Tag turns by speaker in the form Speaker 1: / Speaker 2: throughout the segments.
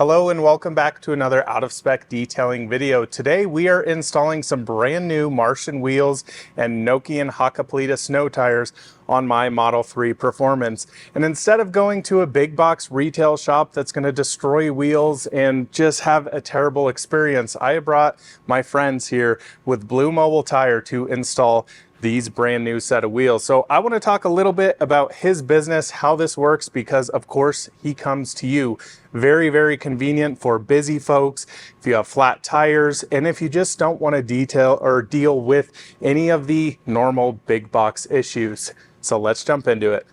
Speaker 1: Hello and welcome back to another out of spec detailing video. Today we are installing some brand new Martian Wheels and Nokian Hakkepalliita snow tires on my Model 3 Performance. And instead of going to a big box retail shop that's going to destroy wheels and just have a terrible experience, I brought my friends here with Blu Mobile Tire to install these brand new set of wheels. So I want to talk a little bit about his business, how this works, because of course he comes to you. Very, very convenient for busy folks, if you have flat tires, and if you just don't want to detail or deal with any of the normal big box issues. So let's jump into it.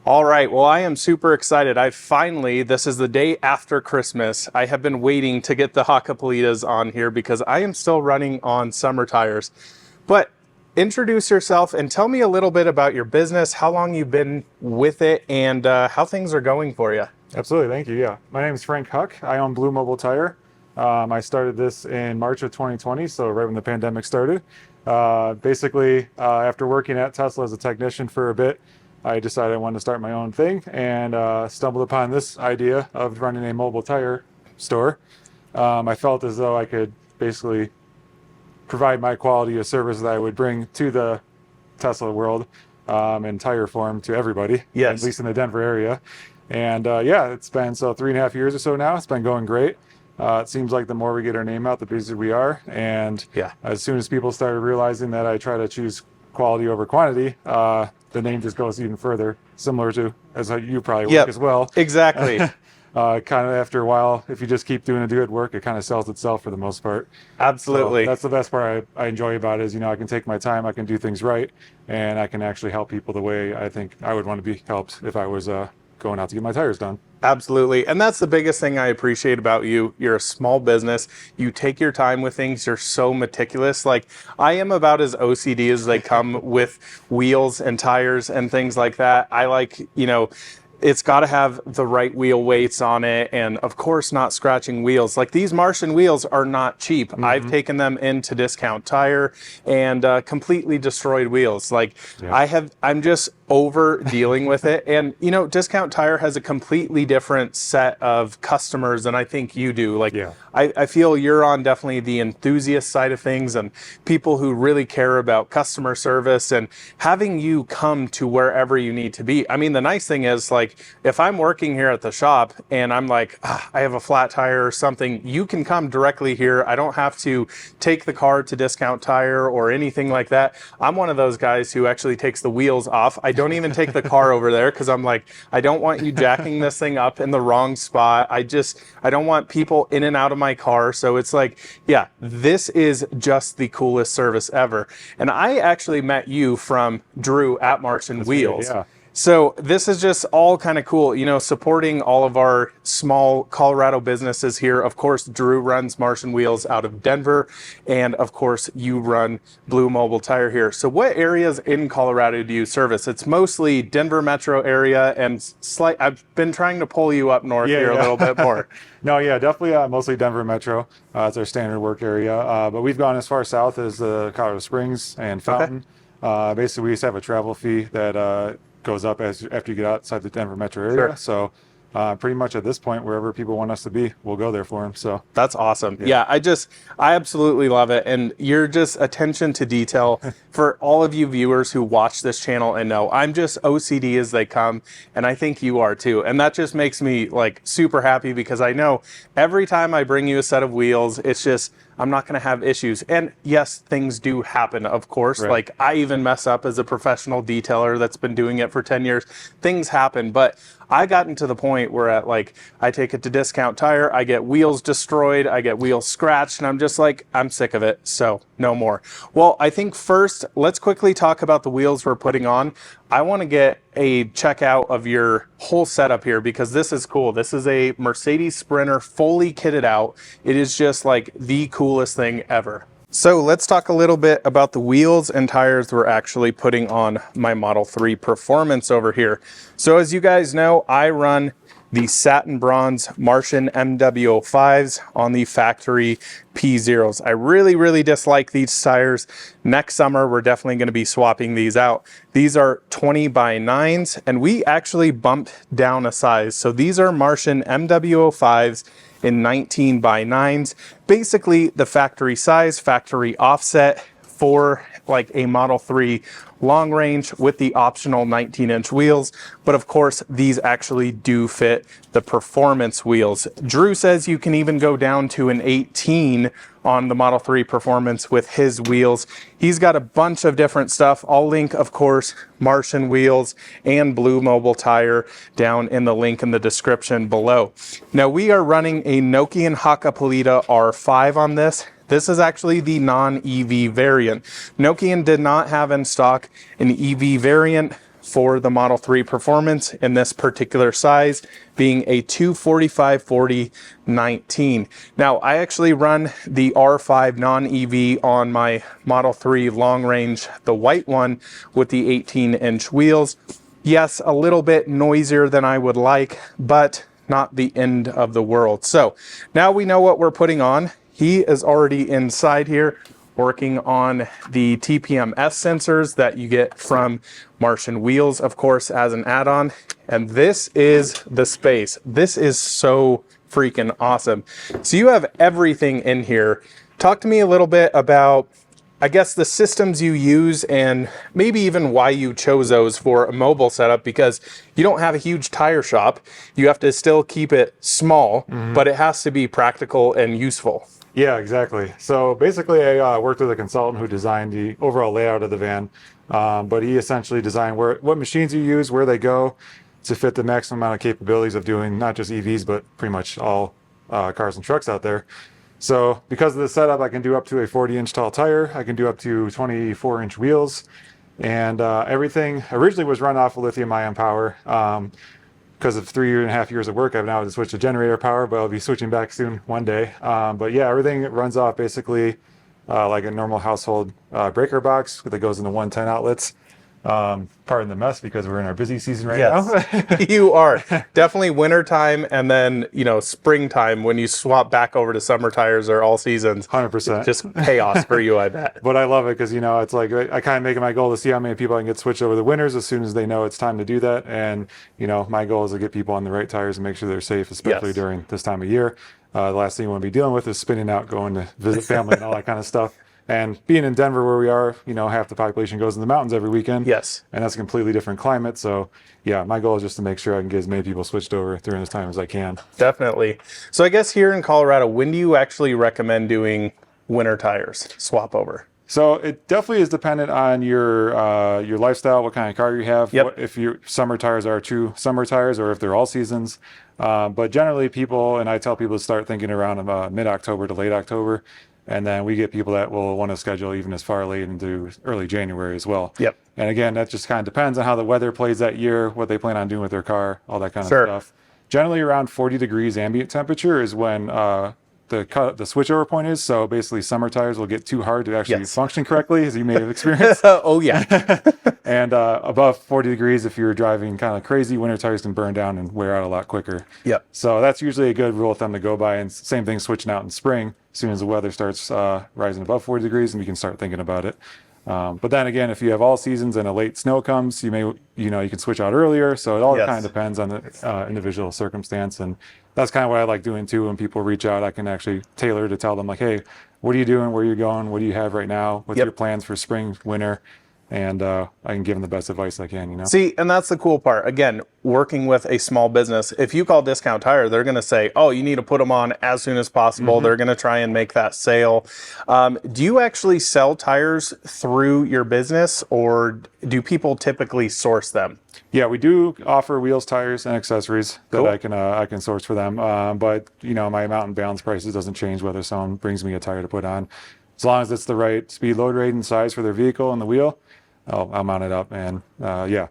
Speaker 1: All right, well, I am super excited. This is the day after Christmas. I have been waiting to get the Hakkepalliitas on here because I am still running on summer tires. But introduce yourself and tell me a little bit about your business, how long you've been with it, and how things are going for you.
Speaker 2: Absolutely, thank you. Yeah, my name is Huck. I own Blu Mobile Tire. I started this in March of 2020, so right when the pandemic started. After working at Tesla as a technician for a bit, I decided I wanted to start my own thing and stumbled upon this idea of running a mobile tire store. I felt as though I could basically provide my quality of service that I would bring to the Tesla world in tire form to everybody,
Speaker 1: yes,
Speaker 2: at least in the Denver area. And yeah, it's been 3.5 years or so now. It's been going great. It seems like the more we get our name out, the busier we are. And
Speaker 1: yeah,
Speaker 2: as soon as people started realizing that I try to choose quality over quantity, the name just goes even further, similar to as you probably work as well.
Speaker 1: Exactly.
Speaker 2: Kind of after a while, if you just keep doing the good work, it kind of sells itself for the most part.
Speaker 1: Absolutely.
Speaker 2: So that's the best part I enjoy about it is, I can take my time, I can do things right, and I can actually help people the way I think I would want to be helped if I was going out to get my tires done.
Speaker 1: Absolutely. And that's the biggest thing I appreciate about you. You're a small business. You take your time with things. You're so meticulous. Like, I am about as OCD as they come with wheels and tires and things like that. I like, it's got to have the right wheel weights on it, and of course not scratching wheels. Like, these Martian wheels are not cheap. Mm-hmm. I've taken them into Discount Tire and completely destroyed wheels. Like, yeah. I'm just over dealing with it. And Discount Tire has a completely different set of customers than I think you do. Like, yeah. I feel you're on definitely the enthusiast side of things and people who really care about customer service and having you come to wherever you need to be. I mean, the nice thing is, like, if I'm working here at the shop and I'm like, I have a flat tire or something, you can come directly here. I don't have to take the car to Discount Tire or anything like that. I'm one of those guys who actually takes the wheels off. I don't even take the car over there because I'm like, I don't want you jacking this thing up in the wrong spot. I don't want people in and out of my car. So it's like, yeah, this is just the coolest service ever. And I actually met you from Drew at Martian Wheels. Yeah. So this is just all kind of cool, supporting all of our small Colorado businesses here. Of course, Drew runs Martian Wheels out of Denver, and of course, you run Blu Mobile Tire here. So what areas in Colorado do you service? It's mostly Denver metro area, and I've been trying to pull you up north here a little bit more.
Speaker 2: No, yeah, definitely mostly Denver metro. It's our standard work area, but we've gone as far south as Colorado Springs and Fountain. Okay. Basically, we used to have a travel fee that goes up after you get outside the Denver metro area. Sure. So pretty much at this point, wherever people want us to be, we'll go there for them. So
Speaker 1: that's awesome. Yeah, I absolutely love it. And you're just attention to detail for all of you viewers who watch this channel and know I'm just OCD as they come. And I think you are too. And that just makes me like super happy because I know every time I bring you a set of wheels, it's just, I'm not going to have issues. And yes, things do happen, of course. Right. Like, I even mess up as a professional detailer that's been doing it for 10 years. Things happen, but I gotten to the point where I take it to Discount Tire, I get wheels destroyed, I get wheels scratched, and I'm just like, I'm sick of it, so no more. Well, I think first, let's quickly talk about the wheels we're putting on. I want to get a checkout of your whole setup here because this is cool. This is a Mercedes Sprinter fully kitted out. It is just like the coolest thing ever. So let's talk a little bit about the wheels and tires we're actually putting on my Model 3 Performance over here. So as you guys know, I run the satin bronze Martian MW05s on the factory P0s. I really dislike these tires. Next summer, we're definitely going to be swapping these out. These are 20 by 9s, and we actually bumped down a size. So these are Martian MW05s in 19 by 9s, basically the factory size, factory offset for like a Model 3 long range with the optional 19-inch wheels. But of course, these actually do fit the performance wheels. Drew says you can even go down to an 18 on the Model 3 Performance with his wheels. He's got a bunch of different stuff. I'll link, of course, Martian Wheels and Blu Mobile Tire down in the link in the description below. Now, we are running a Nokian Hakkepalliita R5 on this. This is actually the non-EV variant. Nokian did not have in stock an EV variant for the Model 3 Performance in this particular size, being a 245/40/19. Now, I actually run the R5 non-EV on my Model 3 long range, the white one with the 18-inch wheels. Yes, a little bit noisier than I would like, but not the end of the world. So now we know what we're putting on. He is already inside here working on the TPMS sensors that you get from Martian Wheels, of course, as an add-on. And this is the space. This is so freaking awesome. So you have everything in here. Talk to me a little bit about, I guess, the systems you use and maybe even why you chose those for a mobile setup, because you don't have a huge tire shop. You have to still keep it small, but it has to be practical and useful.
Speaker 2: Yeah, exactly. So basically, I worked with a consultant who designed the overall layout of the van, but he essentially designed what machines you use, where they go, to fit the maximum amount of capabilities of doing not just EVs, but pretty much all cars and trucks out there. So because of the setup, I can do up to a 40-inch tall tire. I can do up to 24-inch wheels, and everything originally was run off of lithium-ion power. Because of 3.5 years of work, I've now switched to generator power, but I'll be switching back soon one day. But yeah, everything runs off basically like a normal household breaker box that goes into 110 outlets. Pardon the mess, because we're in our busy season right now.
Speaker 1: You are. Definitely winter time, and then, you know, springtime when you swap back over to summer tires or all seasons.
Speaker 2: 100%.
Speaker 1: Just chaos for you, I bet.
Speaker 2: But I love it because, you know, it's like I kind of make it my goal to see how many people I can get switched over the winters as soon as they know it's time to do that. And, you know, my goal is to get people on the right tires and make sure they're safe, especially during this time of year. The last thing you want to be dealing with is spinning out, going to visit family and all that kind of stuff. And being in Denver, where we are, you know, half the population goes in the mountains every weekend.
Speaker 1: Yes.
Speaker 2: And that's a completely different climate. So, yeah, my goal is just to make sure I can get as many people switched over during this time as I can.
Speaker 1: Definitely. So I guess here in Colorado, when do you actually recommend doing winter tires, swap over?
Speaker 2: So it definitely is dependent on your lifestyle, what kind of car you have, if your summer tires are true summer tires or if they're all seasons. But generally people, and I tell people to start thinking around mid-October to late October. And then we get people that will want to schedule even as far late into early January as well.
Speaker 1: Yep.
Speaker 2: And again, that just kind of depends on how the weather plays that year, what they plan on doing with their car, all that kind of stuff. Generally around 40 degrees ambient temperature is when the switchover point is. So basically summer tires will get too hard to actually function correctly, as you may have experienced.
Speaker 1: Oh yeah.
Speaker 2: And above 40 degrees, if you're driving kind of crazy, winter tires can burn down and wear out a lot quicker.
Speaker 1: Yep.
Speaker 2: So that's usually a good rule of thumb to go by. And same thing switching out in spring. As soon as the weather starts rising above 40 degrees, and we can start thinking about it. But then again, if you have all seasons and a late snow comes, you can switch out earlier. So it all kind of depends on the individual circumstance. And that's kind of what I like doing too. When people reach out, I can actually tailor to tell them like, hey, what are you doing? Where are you going? What do you have right now? What's your plans for spring, winter? And I can give them the best advice I can, you know?
Speaker 1: See, and that's the cool part. Again, working with a small business, if you call Discount Tire, they're going to say, oh, you need to put them on as soon as possible. They're going to try and make that sale. Do you actually sell tires through your business, or do people typically source them?
Speaker 2: Yeah, we do offer wheels, tires, and accessories that I can source for them. But, you know, my amount and balance prices doesn't change whether someone brings me a tire to put on. As long as it's the right speed, load rate, and size for their vehicle and the wheel, I'll mount it up, and yeah.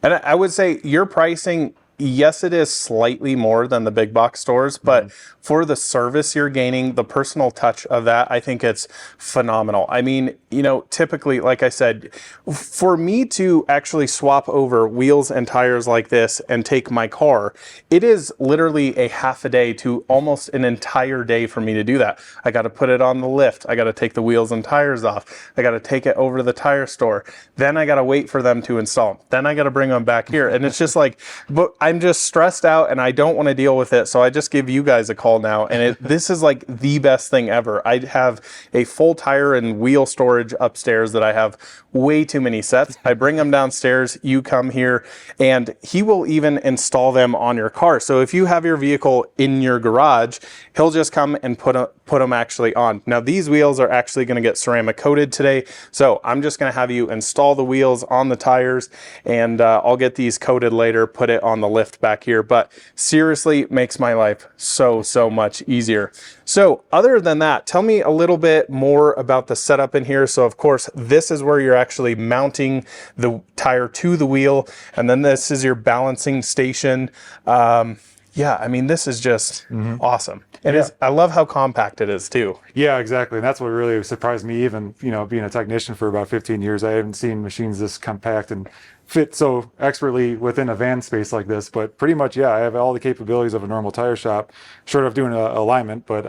Speaker 1: And I would say your pricing yes, it is slightly more than the big box stores, but for the service you're gaining, the personal touch of that, I think it's phenomenal. I mean, you know, typically, like I said, for me to actually swap over wheels and tires like this and take my car, it is literally a half a day to almost an entire day for me to do that. I got to put it on the lift. I got to take the wheels and tires off. I got to take it over to the tire store. Then I got to wait for them to install them. Then I got to bring them back here. And it's just like, but I'm just stressed out and I don't want to deal with it. So I just give you guys a call now. And this is like the best thing ever. I have a full tire and wheel storage upstairs that I have way too many sets. I bring them downstairs, you come here, and he will even install them on your car. So if you have your vehicle in your garage, he'll just come and put them actually on. Now these wheels are actually going to get ceramic coated today. So I'm just going to have you install the wheels on the tires, and I'll get these coated later, put it on the lift back here. But seriously, makes my life so much easier. So other than that, tell me a little bit more about the setup in here. So of course, this is where you're actually mounting the tire to the wheel. And then this is your balancing station. Yeah, I mean, this is just awesome. And I love how compact it is too.
Speaker 2: Yeah, exactly. And that's what really surprised me, even, you know, being a technician for about 15 years, I haven't seen machines this compact and fit so expertly within a van space like this. But pretty much, yeah, I have all the capabilities of a normal tire shop, short of doing a alignment. But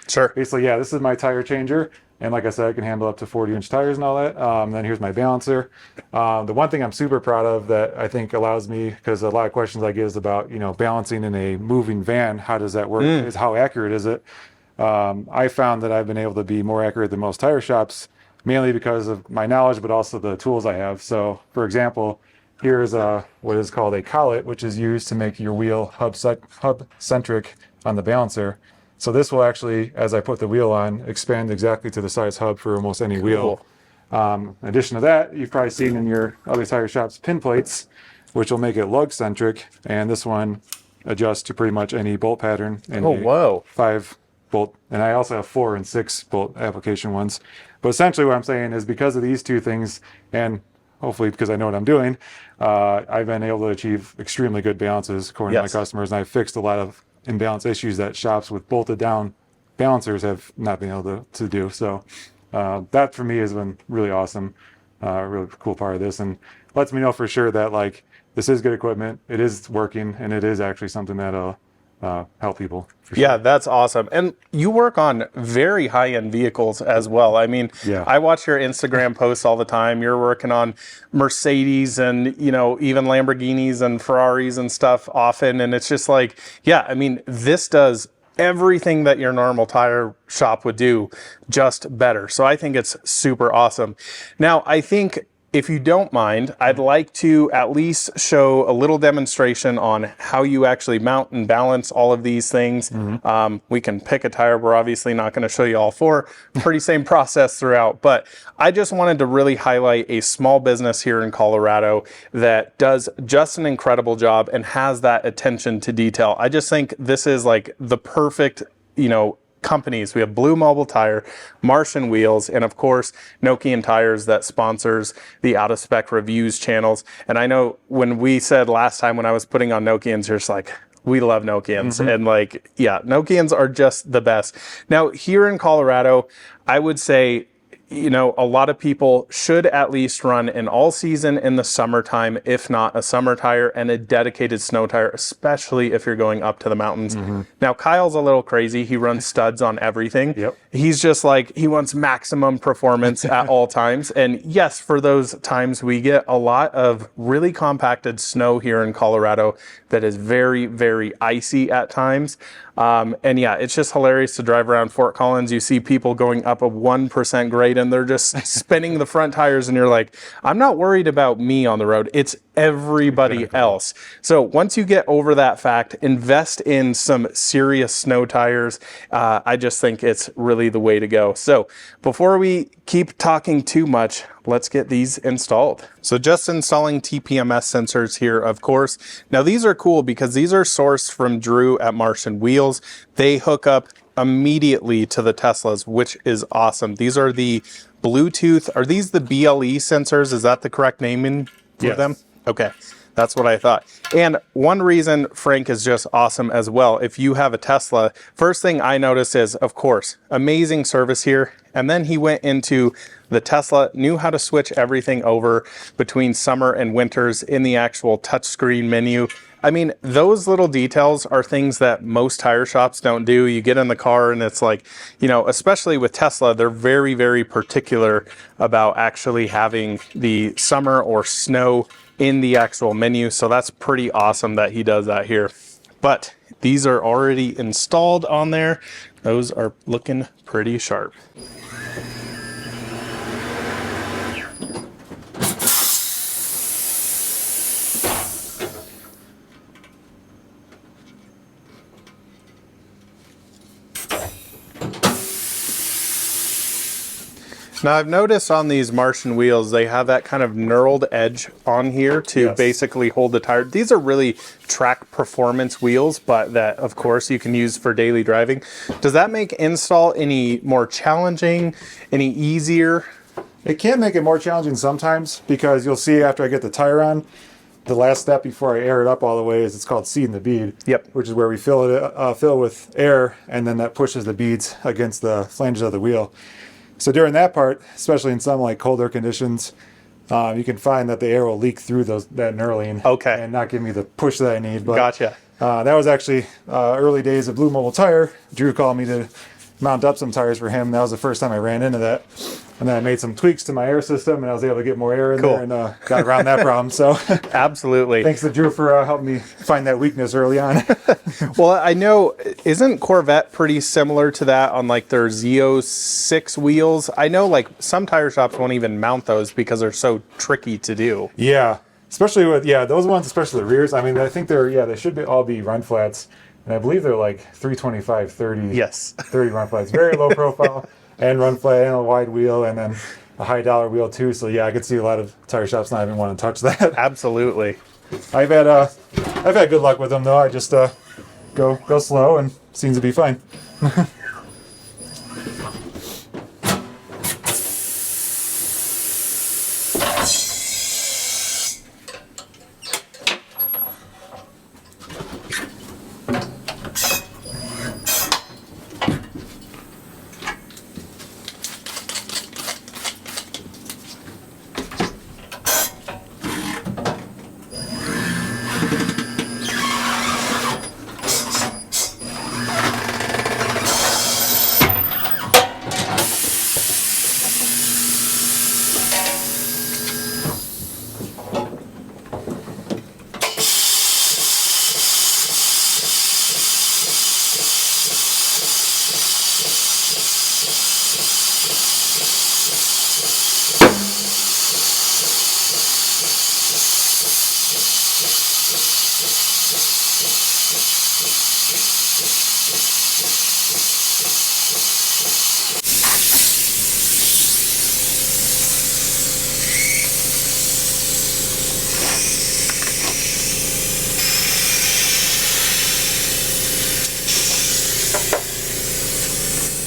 Speaker 1: Sure.
Speaker 2: basically, yeah, this is my tire changer. And like I said, I can handle up to 40-inch tires and all that. Then here's my balancer. The one thing I'm super proud of that I think allows me, because a lot of questions I get is about, you know, balancing in a moving van. How does that work? Is how accurate is it? I found that I've been able to be more accurate than most tire shops, mainly because of my knowledge, but also the tools I have. So, for example, here's what is called a collet, which is used to make your wheel hub-centric on the balancer. So this will actually, as I put the wheel on, expand exactly to the size hub for almost any wheel. In addition to that, you've probably seen in your other tire shops pin plates, which will make it lug-centric. And this one adjusts to pretty much any bolt pattern. And
Speaker 1: whoa.
Speaker 2: 5-bolt, and I also have 4 and 6 bolt application ones. But essentially what I'm saying is because of these two things, and hopefully because I know what I'm doing, I've been able to achieve extremely good balances according to my customers. And I've fixed a lot of imbalance issues that shops with bolted down balancers have not been able to do. So that for me has been really awesome, really cool part of this, and lets me know for sure that like this is good equipment, it is working, and it is actually something that'll help people. For sure.
Speaker 1: Yeah, that's awesome. And you work on very high-end vehicles as well. I mean, I watch your Instagram posts all the time. You're working on Mercedes and, you know, even Lamborghinis and Ferraris and stuff often. And it's just like, yeah, I mean, this does everything that your normal tire shop would do, just better. So I think it's super awesome. Now, I think, if you don't mind, I'd like to at least show a little demonstration on how you actually mount and balance all of these things. We can pick a tire. We're obviously not going to show you all 4. Pretty same process throughout. But I just wanted to really highlight a small business here in Colorado that does just an incredible job and has that attention to detail. I just think this is like the perfect, you know, companies. We have Blu Mobile Tire, Martian Wheels, and of course Nokian Tires that sponsors the Out of Spec Reviews channels. And I know when we said last time when I was putting on Nokians, you're just like, we love Nokians. And like, yeah, Nokians are just the best. Now here in Colorado, I would say, you know, a lot of people should at least run an all season in the summertime, if not a summer tire and a dedicated snow tire, especially if you're going up to the mountains. Now, Kyle's a little crazy. He runs studs on everything. He's just like, he wants maximum performance at all times. And yes, for those times we get a lot of really compacted snow here in Colorado that is very, very icy at times. And yeah, it's just hilarious to drive around Fort Collins. You see people going up a 1% grade and they're just spinning the front tires and you're like, I'm not worried about me on the road. It's everybody else. So once you get over that fact, invest in some serious snow tires. I just think it's really the way to go. So before we keep talking too much, let's get these installed. So just installing TPMS sensors here, of course. Now these are cool because these are sourced from Drew at Martian Wheels. They hook up immediately to the Teslas, which is awesome. These are the Bluetooth, are these the BLE sensors? Is that the correct naming for them? Okay. That's what I thought. And one reason Frank is just awesome as well, if you have a Tesla, first thing I noticed is, of course, amazing service here. And then he went into the Tesla, knew how to switch everything over between summer and winters in the actual touchscreen menu. I mean, those little details are things that most tire shops don't do. You get in the car and it's like, you know, especially with Tesla, they're very, very particular about actually having the summer or snow in the actual menu. So that's pretty awesome that he does that here. But these are already installed on there. Those are looking pretty sharp. Now I've noticed on these Martian wheels, they have that kind of knurled edge on here to basically hold the tire. These are really track performance wheels, but that of course you can use for daily driving. Does that make install any more challenging, any easier?
Speaker 2: It can make it more challenging sometimes, because you'll see after I get the tire on, the last step before I air it up all the way is it's called seeding the bead.
Speaker 1: Yep.
Speaker 2: Which is where we fill with air, and then that pushes the beads against the flanges of the wheel. So during that part, especially in some like colder conditions, you can find that the air will leak through that knurling.
Speaker 1: Okay.
Speaker 2: And not give me the push that I need. But,
Speaker 1: Gotcha.
Speaker 2: That was actually early days of Blu Mobile Tire. Drew called me to mount up some tires for him. That was the first time I ran into that. And then I made some tweaks to my air system, and I was able to get more air in there and got around that problem. So
Speaker 1: absolutely.
Speaker 2: Thanks to Drew for helping me find that weakness early on.
Speaker 1: Well, I know, isn't Corvette pretty similar to that on like their Z06 wheels? I know like some tire shops won't even mount those because they're so tricky to do.
Speaker 2: Yeah, especially with, those ones, especially the rears. I mean, I think they should all be run flats. And I believe they're like 325, 30,
Speaker 1: yes.
Speaker 2: 30 run flats. Very low profile and run flat and a wide wheel and then a high dollar wheel too. So yeah, I could see a lot of tire shops not even want to touch that.
Speaker 1: Absolutely.
Speaker 2: I've had good luck with them though. I just go slow and seems to be fine.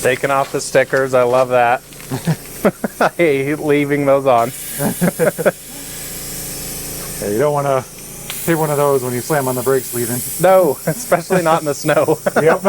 Speaker 1: Taking off the stickers, I love that. I hate leaving those on.
Speaker 2: Yeah, you don't want to hit one of those when you slam on the brakes leaving.
Speaker 1: No, especially not in the snow.
Speaker 2: Yep.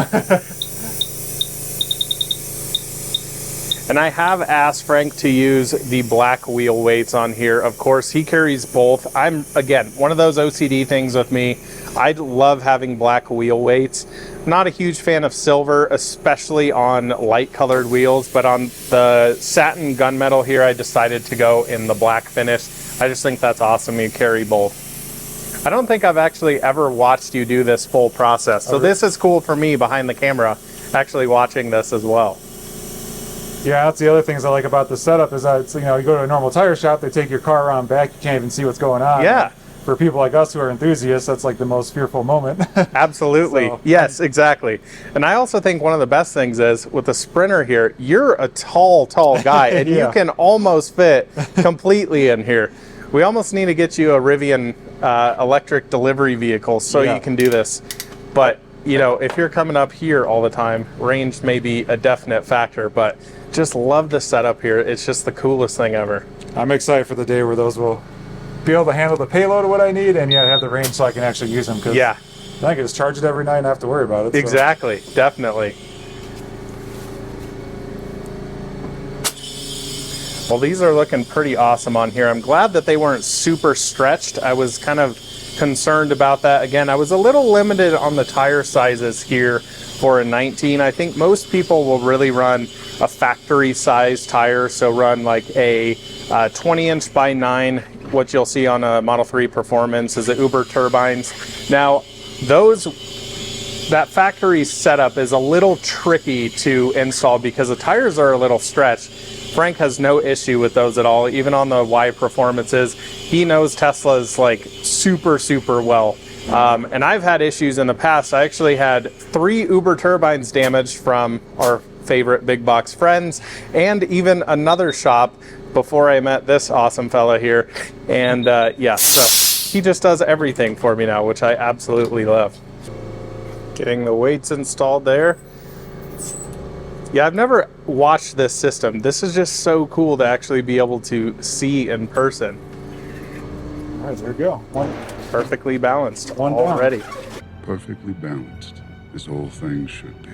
Speaker 1: And I have asked Frank to use the black wheel weights on here. Of course, he carries both. I'm, again, one of those OCD things with me. I love having black wheel weights. Not a huge fan of silver, especially on light colored wheels, but on the satin gunmetal here, I decided to go in the black finish. I just think that's awesome. You carry both. I don't think I've actually ever watched you do this full process. So this is cool for me behind the camera, actually watching this as well.
Speaker 2: Yeah, that's the other things I like about the setup is that it's, you go to a normal tire shop, they take your car around back, you can't even see what's going on.
Speaker 1: Yeah.
Speaker 2: For people like us who are enthusiasts, that's like the most fearful moment.
Speaker 1: Absolutely.
Speaker 2: So,
Speaker 1: yes, exactly. And I also think one of the best things is with the Sprinter here, you're a tall guy and you can almost fit completely in here. We almost need to get you a Rivian electric delivery vehicle so you can do this. But, if you're coming up here all the time, range may be a definite factor, but just love the setup here. It's just the coolest thing ever.
Speaker 2: I'm excited for the day where those will be able to handle the payload of what I need, and yet have the range so I can actually use them. Cause
Speaker 1: Yeah,
Speaker 2: then I can just charge it every night and not have to worry about it.
Speaker 1: exactly. Definitely. Well, these are looking pretty awesome on here. I'm glad that they weren't super stretched. I was kind of concerned about that. Again, I was a little limited on the tire sizes here for a 19. I think most people will really run a factory size tire, so run like a 20-inch by 9. What you'll see on a Model 3 Performance is the Uber turbines. Now, that factory setup is a little tricky to install because the tires are a little stretched. Frank has no issue with those at all, even on the Y Performances. He knows Tesla's like super, super well. And I've had issues in the past. I actually had 3 Uber turbines damaged from our favorite big box friends, and even another shop before I met this awesome fella here. And yeah, so he just does everything for me now, which I absolutely love. Getting the weights installed there. Yeah, I've never watched this system. This is just so cool to actually be able to see in person.
Speaker 2: All right, there we go.
Speaker 1: Perfectly balanced
Speaker 2: One
Speaker 1: already.
Speaker 3: Perfectly balanced, as all things should be.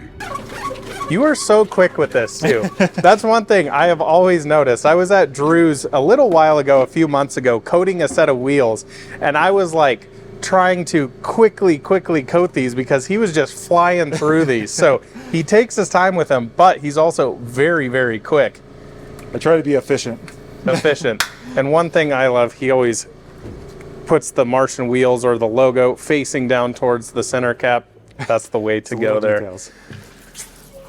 Speaker 1: You are so quick with this too. That's one thing I have always noticed. I was at Drew's a little while ago, a few months ago, coating a set of wheels, and I was like trying to quickly coat these because he was just flying through these. So he takes his time with them, but he's also very, very quick.
Speaker 2: I try to be efficient.
Speaker 1: And one thing I love, he always puts the Martian Wheels or the logo facing down towards the center cap. That's the way to go there.
Speaker 2: Details.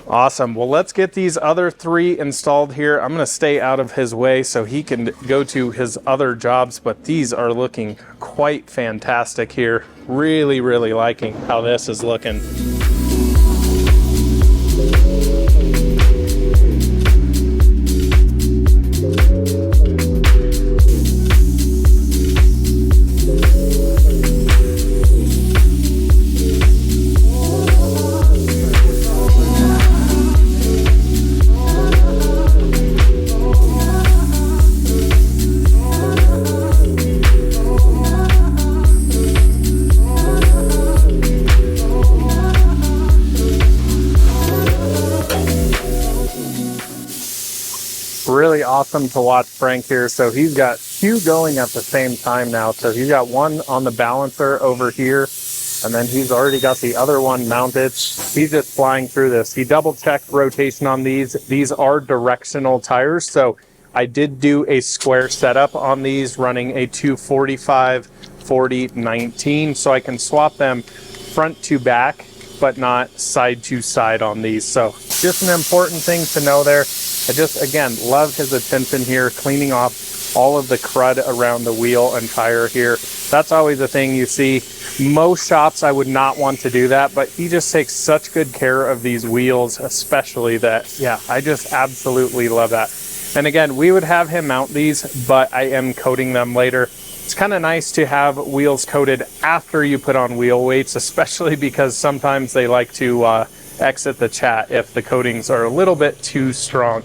Speaker 1: Awesome. Well, let's get these other 3 installed here. I'm going to stay out of his way so he can go to his other jobs, but these are looking quite fantastic here. Really, really liking how this is looking. Really awesome to watch Frank here. So he's got 2 going at the same time now. So he's got one on the balancer over here, and then he's already got the other one mounted. He's just flying through this. He double checked rotation on these. These are directional tires. So I did do a square setup on these, running a 245, 40, 19. So I can swap them front to back, but not side to side on these. So just an important thing to know there. I just, again, love his attention here, cleaning off all of the crud around the wheel and tire here. That's always a thing you see. Most shops, I would not want to do that, but he just takes such good care of these wheels, especially that, yeah, I just absolutely love that. And again, we would have him mount these, but I am coating them later. It's kind of nice to have wheels coated after you put on wheel weights, especially because sometimes they like to exit the chat if the coatings are a little bit too strong.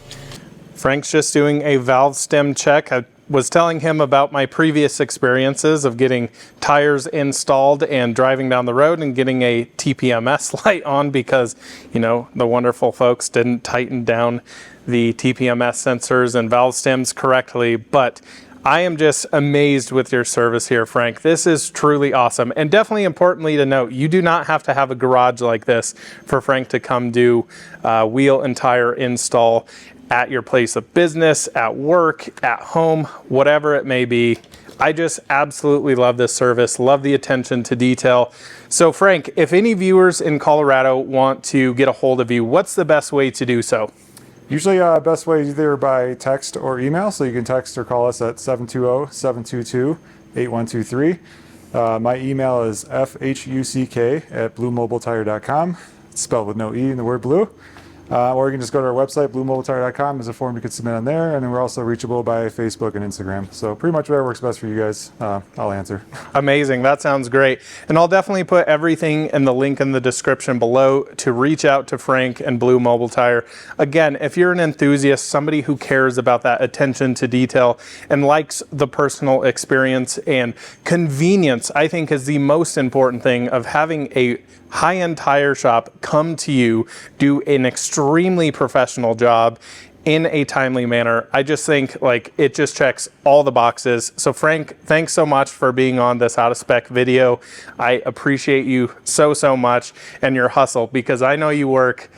Speaker 1: Frank's just doing a valve stem check. I was telling him about my previous experiences of getting tires installed and driving down the road and getting a TPMS light on because, you know, the wonderful folks didn't tighten down the TPMS sensors and valve stems correctly. But I am just amazed with your service here, Frank. This is truly awesome. And definitely importantly to note, you do not have to have a garage like this for Frank to come do wheel and tire install at your place of business, at work, at home, whatever it may be. I just absolutely love this service, love the attention to detail. So Frank, if any viewers in Colorado want to get a hold of you, what's the best way to do so?
Speaker 2: Usually best way is either by text or email. So you can text or call us at 720-722-8123. My email is fhuck@blumobiletire.com. It's spelled with no E in the word blue. Or you can just go to our website, blumobiletire.com. There's a form you can submit on there, and then we're also reachable by Facebook and Instagram. So pretty much whatever works best for you guys, I'll answer.
Speaker 1: Amazing. That sounds great. And I'll definitely put everything in the link in the description below to reach out to Frank and Blu Mobile Tire. Again, if you're an enthusiast, somebody who cares about that attention to detail and likes the personal experience and convenience, I think is the most important thing of having a high-end tire shop come to you, do an extremely professional job in a timely manner. I just think like it just checks all the boxes. So Frank, thanks so much for being on this out of spec video. I appreciate you so much and your hustle, because I know you work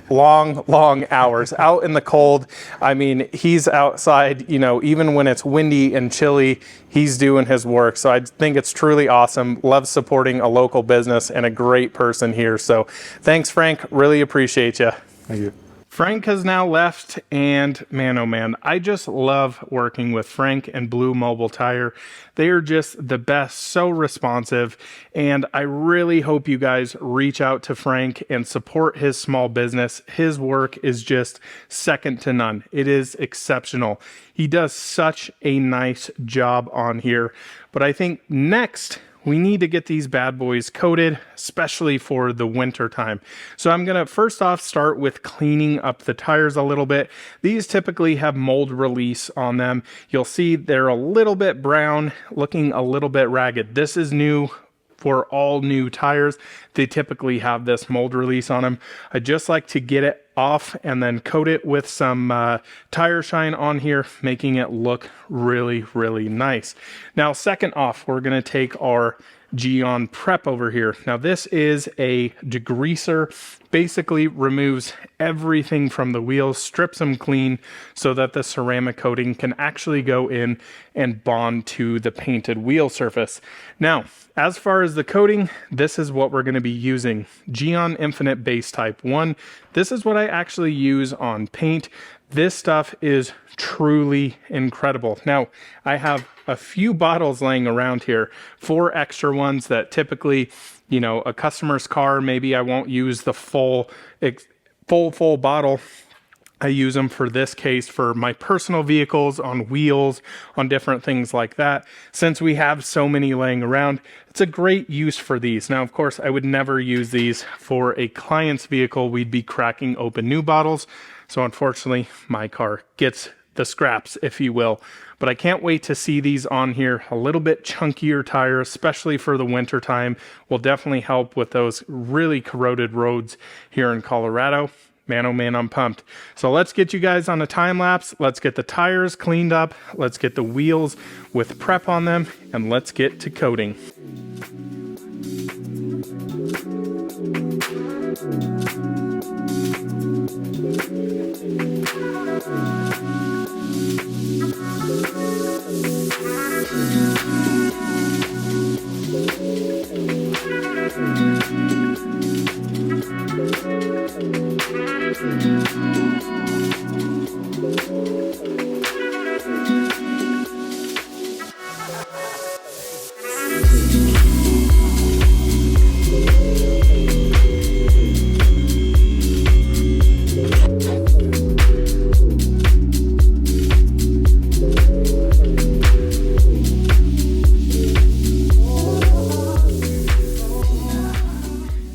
Speaker 1: long hours out in the cold. I mean, he's outside, you know, even when it's windy and chilly, he's doing his work. So I think it's truly awesome. Love supporting a local business and a great person here. So thanks, Frank. Really appreciate you.
Speaker 2: Thank you.
Speaker 1: Frank has now left, and man, oh man, I just love working with Frank and Blu Mobile Tire. They are just the best, so responsive, and I really hope you guys reach out to Frank and support his small business. His work is just second to none. It is exceptional. He does such a nice job on here, but I think next, we need to get these bad boys coated, especially for the winter time. So I'm gonna first off start with cleaning up the tires a little bit. These typically have mold release on them. You'll see they're a little bit brown, looking a little bit ragged. This is new for all new tires. They typically have this mold release on them. I just like to get it off and then coat it with some tire shine on here, making it look really nice. Now, second off, we're gonna take our Geon Prep over here. Now this is a degreaser, basically removes everything from the wheels, strips them clean so that the ceramic coating can actually go in and bond to the painted wheel surface. Now, as far as the coating, this is what we're going to be using. Geon Infinite Base Type 1. This is what I actually use on paint. This stuff is truly incredible. Now, I have a few bottles laying around here, 4 extra ones that typically, you know, a customer's car, maybe I won't use the full bottle. I use them for this case for my personal vehicles, on wheels, on different things like that. Since we have so many laying around, it's a great use for these. Now, of course, I would never use these for a client's vehicle. We'd be cracking open new bottles. So unfortunately, my car gets the scraps, if you will. But I can't wait to see these on here. A little bit chunkier tire, especially for the winter time, will definitely help with those really corroded roads here in Colorado. Man, oh man, I'm pumped. So let's get you guys on a time lapse. Let's get the tires cleaned up. Let's get the wheels with prep on them, and let's get to coating.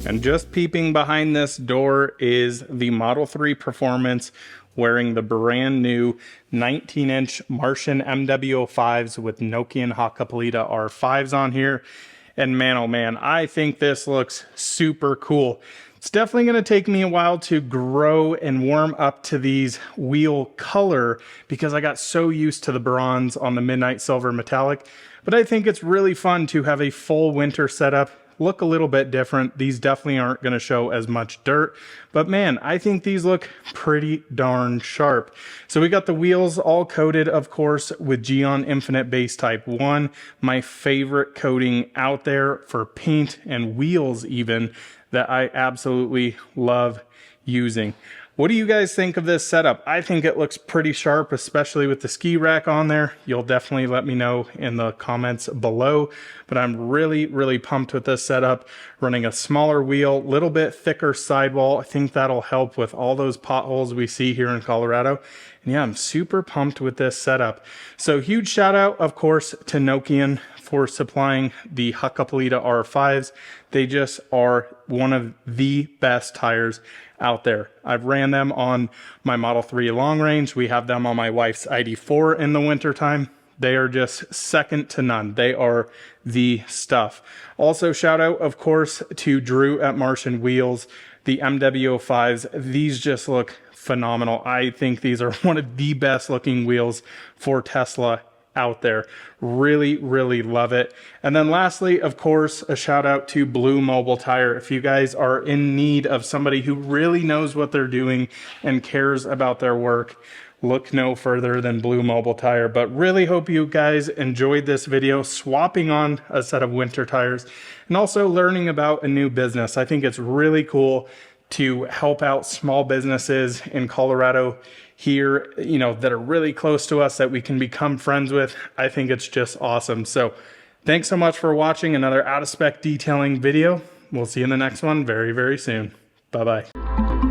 Speaker 1: And just peeping behind this door is the Model 3 Performance wearing the brand new 19-inch Martian MW05s with Nokian Hakkepalliita R5s on here. And man, oh man, I think this looks super cool. It's definitely going to take me a while to grow and warm up to these wheel color because I got so used to the bronze on the Midnight Silver Metallic. But I think it's really fun to have a full winter setup, look a little bit different. These definitely aren't going to show as much dirt, but man, I think these look pretty darn sharp. So we got the wheels all coated, of course, with Geon Infinite Base Type 1, my favorite coating out there for paint and wheels even, that I absolutely love using. What do you guys think of this setup? I think it looks pretty sharp, especially with the ski rack on there. You'll definitely let me know in the comments below, but I'm really pumped with this setup. Running a smaller wheel, little bit thicker sidewall. I think that'll help with all those potholes we see here in Colorado. And yeah, I'm super pumped with this setup. So huge shout out, of course, to Nokian for supplying the Hakkepalliita R5s. They just are one of the best tires out there. I've ran them on my Model 3 long range. We have them on my wife's ID4 in the wintertime. They are just second to none. They are the stuff. Also, shout out, of course, to Drew at Martian Wheels, the MW05s. These just look phenomenal. I think these are one of the best looking wheels for Tesla out there. Really love it. And then lastly, of course, a shout out to Blu Mobile Tire. If you guys are in need of somebody who really knows what they're doing and cares about their work, look no further than Blu Mobile Tire. But really hope you guys enjoyed this video, swapping on a set of winter tires and also learning about a new business. I think it's really cool to help out small businesses in Colorado here, you know, that are really close to us that we can become friends with. I think it's just awesome. So thanks so much for watching another out of spec detailing video. We'll see you in the next one very soon. Bye-bye.